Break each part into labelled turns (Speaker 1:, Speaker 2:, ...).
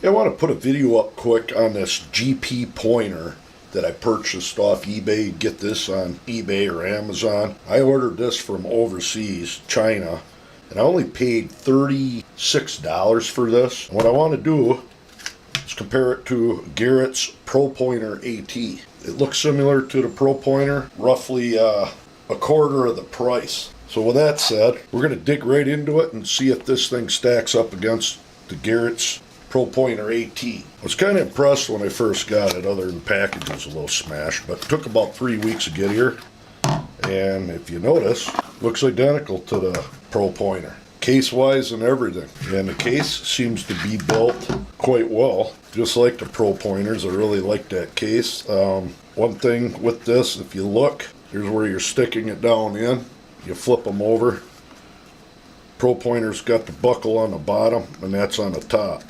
Speaker 1: I want to put a video up quick on this GP pointer that I purchased off eBay. You get this on eBay or Amazon. I ordered this from overseas, China, and I only paid $36 for this. And what I want to do is compare it to Garrett's Pro Pointer AT. It looks similar to the Pro Pointer, roughly a quarter of the price. So with that said, we're going to dig right into it and see if this thing stacks up against the Garrett's Pro Pointer AT. I was kind of impressed when I first got it, other than the package was a little smashed, but it took about 3 weeks to get here. And if you notice, looks identical to the Pro Pointer, case-wise and everything. And the case seems to be built quite well, just like the Pro Pointers. I really like that case. One thing with this, if you look, here's where you're sticking it down in. You flip them over. Pro Pointer's got the buckle on the bottom, and that's on the top.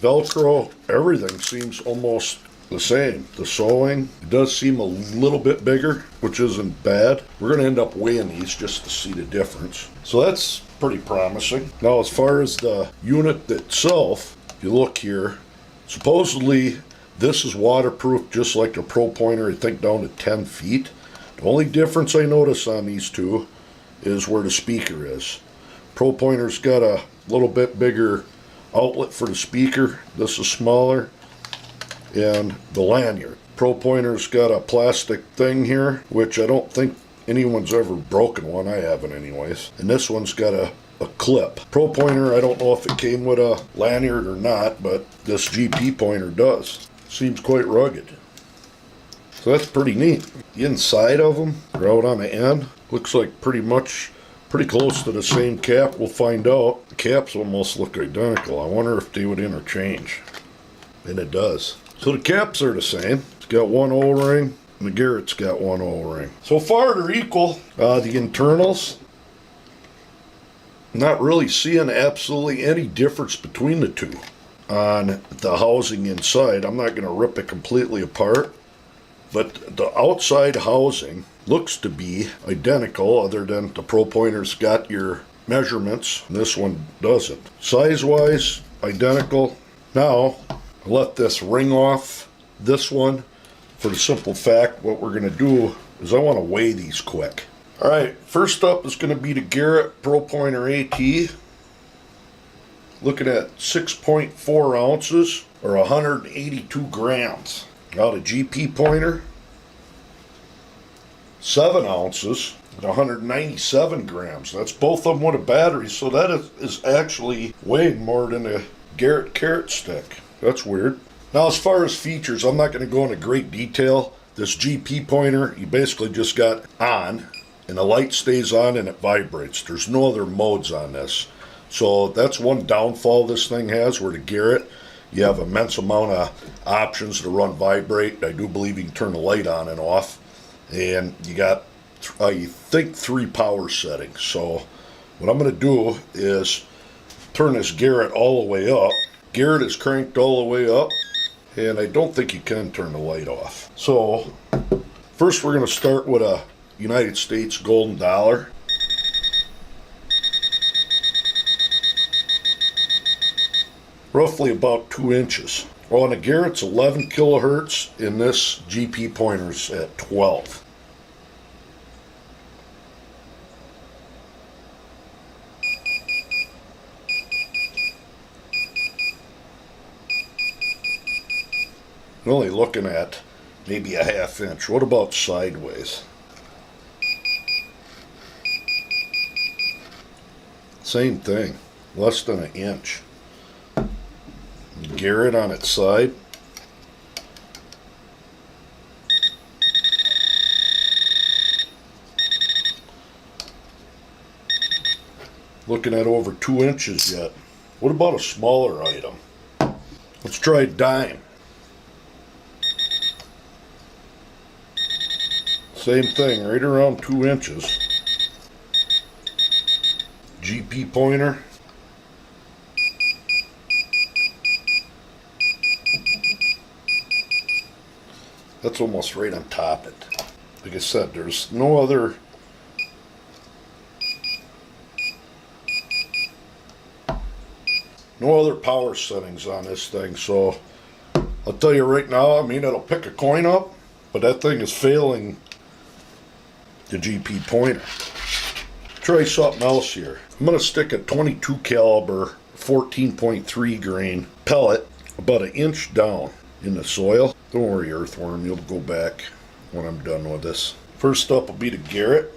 Speaker 1: Velcro, everything seems almost the same. The sewing does seem a little bit bigger, which isn't bad. We're going to end up weighing these just to see the difference. So that's pretty promising. Now, as far as the unit itself, if you look here, supposedly this is waterproof just like the Pro Pointer, I think down to 10 feet. The only difference I notice on these two is where the speaker is. Pro Pointer's got a little bit bigger outlet for the speaker. This is smaller. And the lanyard. Pro Pointer's got a plastic thing here, which I don't think anyone's ever broken one. I haven't anyways. And this one's got a clip. Pro Pointer, I don't know if it came with a lanyard or not, but this GP pointer does. Seems quite rugged. So that's pretty neat. The inside of them, they're out on the end. Looks like pretty close to the same cap. We'll find out. The caps almost look identical. I wonder if they would interchange. And it does. So the caps are the same. It's got one O-ring, and the Garrett's got one O-ring. So far they're equal. The internals, not really seeing absolutely any difference between the two. On the housing inside, I'm not going to rip it completely apart, but the outside housing looks to be identical, other than the Pro Pointer's got your measurements, and this one doesn't. Size-wise, identical. Now, I let this ring off this one for the simple fact what we're going to do is I want to weigh these quick. Alright, first up is going to be the Garrett Pro Pointer AT. Looking at 6.4 ounces or 182 grams. Now the GP pointer, 7 ounces at 197 grams. That's both of them with a battery, so that is actually weighing more than a Garrett carrot stick. That's weird. Now, as far as features, I'm not going to go into great detail. This GP pointer, you basically just got on, and the light stays on and it vibrates. There's no other modes on this. So that's one downfall this thing has, where the Garrett, you have an immense amount of options to run vibrate. I do believe you can turn the light on and off. And you got, I think, 3 power settings. So what I'm going to do is turn this Garrett all the way up. Garrett is cranked all the way up, and I don't think you can turn the light off. So first we're going to start with a United States golden dollar. Roughly about 2 inches. Well, on the Garrett's 11 kilohertz, and this GP pointer's at 12. I'm only looking at maybe a ½ inch. What about sideways? Same thing, less than an inch. Garrett on its side. Looking at over 2 inches yet. What about a smaller item? Let's try a dime. Same thing, right around 2 inches. GP pointer. That's almost right on top of it. Like I said, there's no other No other power settings on this thing, so I'll tell you right now, I mean, it'll pick a coin up, but that thing is failing the GP pointer. Try something else here. I'm going to stick a 22 caliber 14.3 grain pellet about an inch down in the soil. Don't worry, earthworm, you'll go back when I'm done with this. First up will be the Garrett.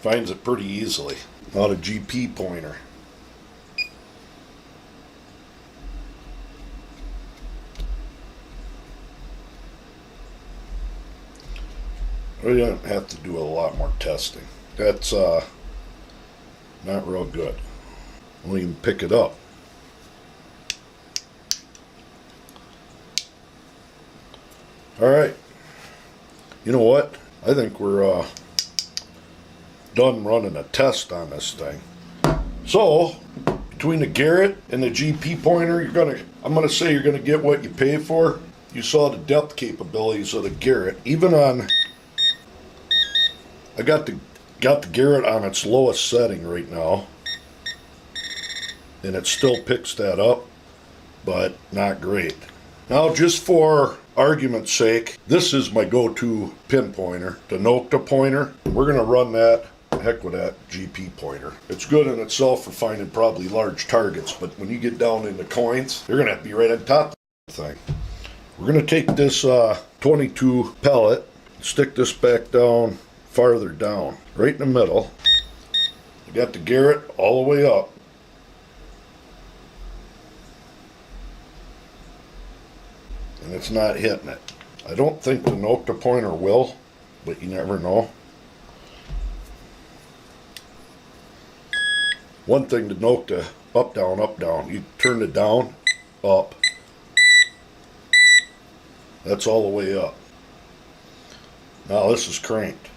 Speaker 1: Finds it pretty easily. Now the GP pointer. We don't have to do a lot more testing. That's not real good. Won't even pick it up. Alright. You know what? I think we're done running a test on this thing. So, between the Garrett and the GP pointer, I'm gonna say you're gonna get what you pay for. You saw the depth capabilities of the Garrett. Even on, I got the Garrett on its lowest setting right now, and it still picks that up, but not great. Now, just for argument's sake, this is my go-to pinpointer, the Nokta pointer. We're gonna run that. Heck with that GP pointer. It's good in itself for finding probably large targets, but when you get down into coins, you're gonna have to be right on top of the thing. We're gonna take this 22 pellet, stick this back down, farther down, right in the middle. We got the Garrett all the way up. And it's not hitting it. I don't think the Nokta pointer will, but you never know. One thing to Nokta, up, down, up, down. You turn it down, up. That's all the way up. Now this is cranked.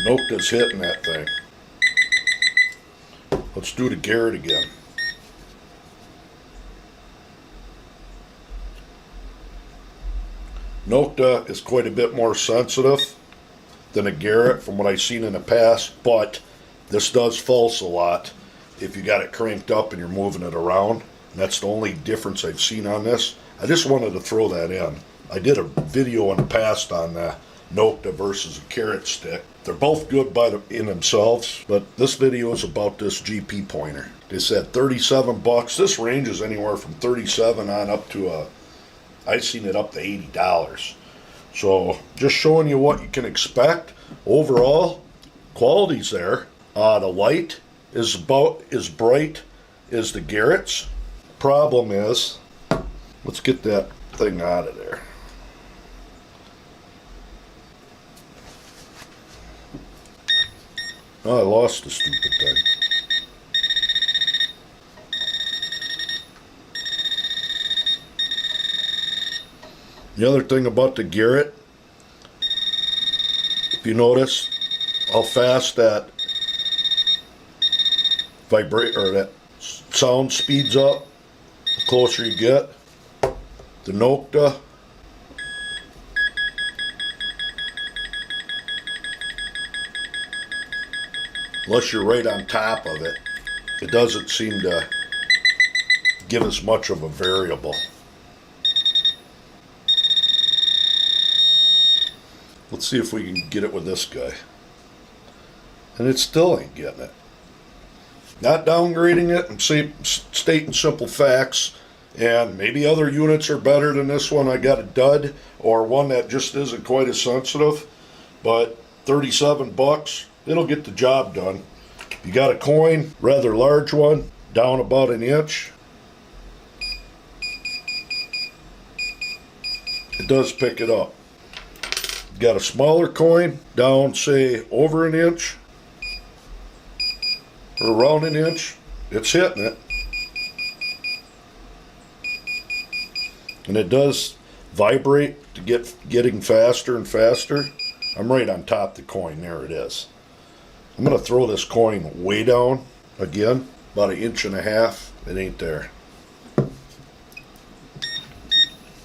Speaker 1: Nokta's hitting that thing. Let's do the Garrett again. Nokta is quite a bit more sensitive than a Garrett from what I've seen in the past, but this does false a lot if you got it cranked up and you're moving it around. And that's the only difference I've seen on this. I just wanted to throw that in. I did a video in the past on the Nokta versus a carrot stick. They're both good in themselves, but this video is about this GP pointer. They said 37 bucks. This ranges anywhere from 37 on up to I've seen it up to $80. So just showing you what you can expect. Overall, quality's there. The light is about as bright as the Garrett's. Problem is, let's get that thing out of there. Oh, I lost the stupid thing. The other thing about the Garrett, if you notice how fast that vibrate or that sound speeds up, the closer you get. The Nokta, unless you're right on top of it, it doesn't seem to give us much of a variable. Let's see if we can get it with this guy. And it still ain't getting it. Not downgrading it, I'm stating simple facts. And maybe other units are better than this one. I got a dud, or one that just isn't quite as sensitive. But 37 bucks, it'll get the job done. You got a coin, rather large one, down about an inch. It does pick it up. Got a smaller coin, down say over an inch, or around an inch, it's hitting it. And it does vibrate to getting faster and faster. I'm right on top of the coin, there it is. I'm going to throw this coin way down again, about 1.5 inches. It ain't there.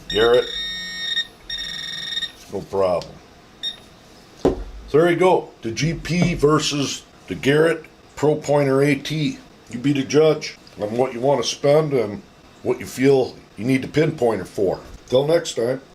Speaker 1: Garrett, no problem. So there you go. The GP versus the Garrett PRO Pointer AT. You be the judge on what you want to spend and what you feel you need the pinpointer for. Till next time.